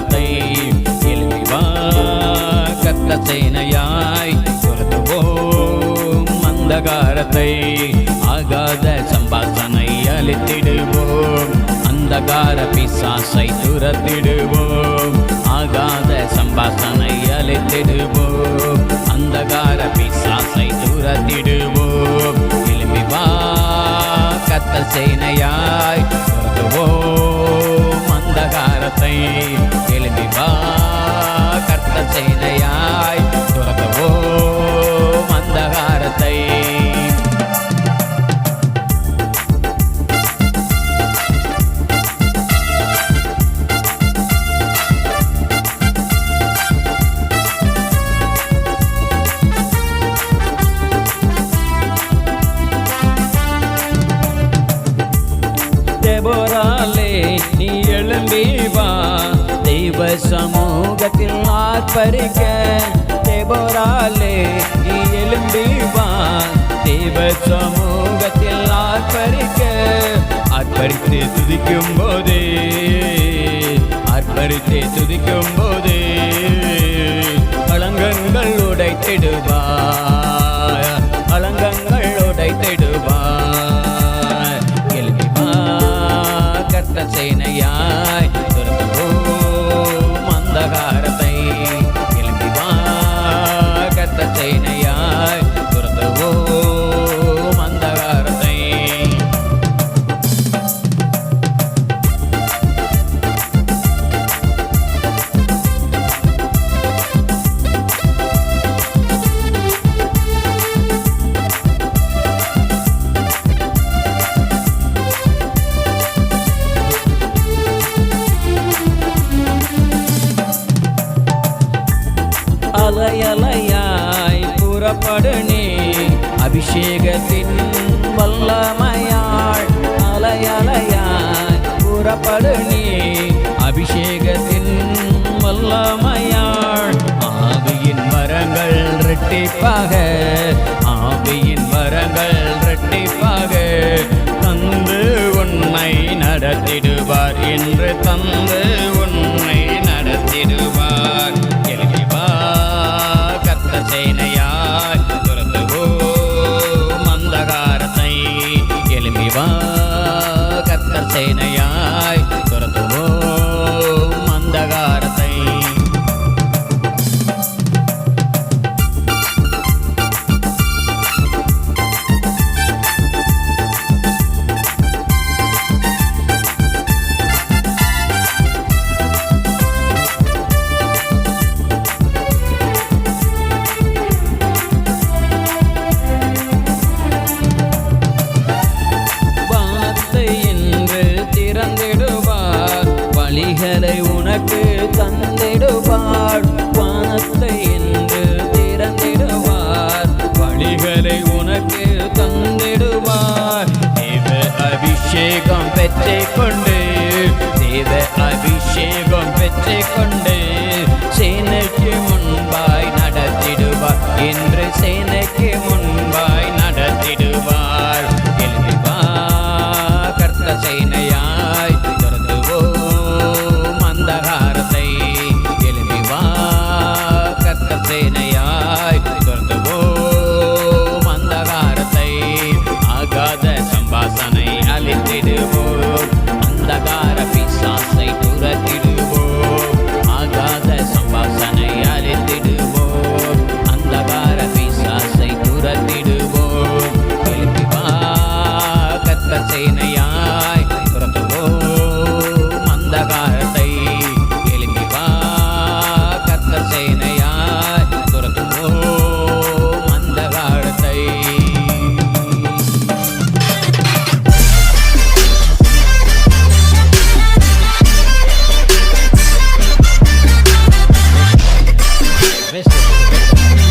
அந்தகாரத்தை எழுப்பி வா கர்த்தர் சேனையாய் துரத்துவோம் அந்தகாரத்தை ஆகாத சம்பாசனை அழித்திடுவோம் அந்தகார பிசாசை துரத்திடுவோம் ஆகாத சம்பாசனை அழித்திடுவோம் அந்தகார பிசாசை துரத்திடுவோம் எழும்பி வா கர்த்தர் சேனையாய் துரத்துவோம் அந்தகாரத்தை எழும்பி வா கர்த்தர் சேனையாய் துரத்துவோம் அந்தகாரத்தை தெபோராளே நீ எழும்பி வா தெய்வ சமூகத்தில் ஆர்ப்பரிக்க தெபோராளே நீ எழும்பி வா தெய்வ சமூகத்தில் ஆர்ப்பரிக்க ஆர்ப்பரித்து துதிக்கும் போதே ஆர்ப்பரித்து துதிக்கும் போதே அலங்கங்கள் உடைத்திடுவாய் அலங்கங்கள் உடைத்திடுவாய் எழும்பி வா கர்த்தர் சேனையாய் துரத்துவோம் அந்தகாரத்தை எழும்பி வா கர்த்தர் சேனையாய் துரத்துவோம் அந்தகாரத்தை அலையலையாய் புறப்படு நீ அபிஷேகத்தின் வல்லமையாள் அலையலையாய் புறப்படு நீ அபிஷேகத்தின் வல்லமையாள் ஆவியின் வரங்கள் இரட்டிப்பாக ஆவியின் வரங்கள் இரட்டிப்பாக தந்து உன்னை நடத்திடுவார் என்று தந்து உன்னை நடத்திடுவார் எழுப்பி வா கர்த்தர் சேனையாய் துரத்துவோம் அந்தகாரத்தை எழும்பி வா கர்த்தர் சேனையாய் துரத்துவோம் அந்தகாரத்தை வழிகளை உனக்கு தந்திடுவார் வானத்தை என்று திறந்திடுவார் வழிகளை உனக்கு தந்திடுவார் தேவ அபிஷேகம் பெற்றுக்கொண்டு தேவ அபிஷேகம் பெற்றுக்கொண்டு சேனைக்கு முன்பாய் நடத்திடுவார் என்று சேனைக்கு முன்பாய் நடத்திடுவார் எழும்பி வா கர்த்தர் சேனையாய் அந்தகாரத்தை எழும்பி வா கர்த்தர் சேனையாய் துரத்துவோம் அந்தகாரத்தை ஆகாத சம்பாசனை அழித்திடுவோம் அந்தகார பிசாசை துரத்திடுவோம் ஆகாத சம்பாசனை அழித்திடுவோம் அந்தகார பிசாசை துரத்திடுவோம் எழும்பி வா கர்த்தர் சேனையாய் துரத்துவோம் அந்தகாரத்தை எழும்பி வா கர்த்தர் சேனையாய் துரத்துவோம் அந்தகாரத்தை Best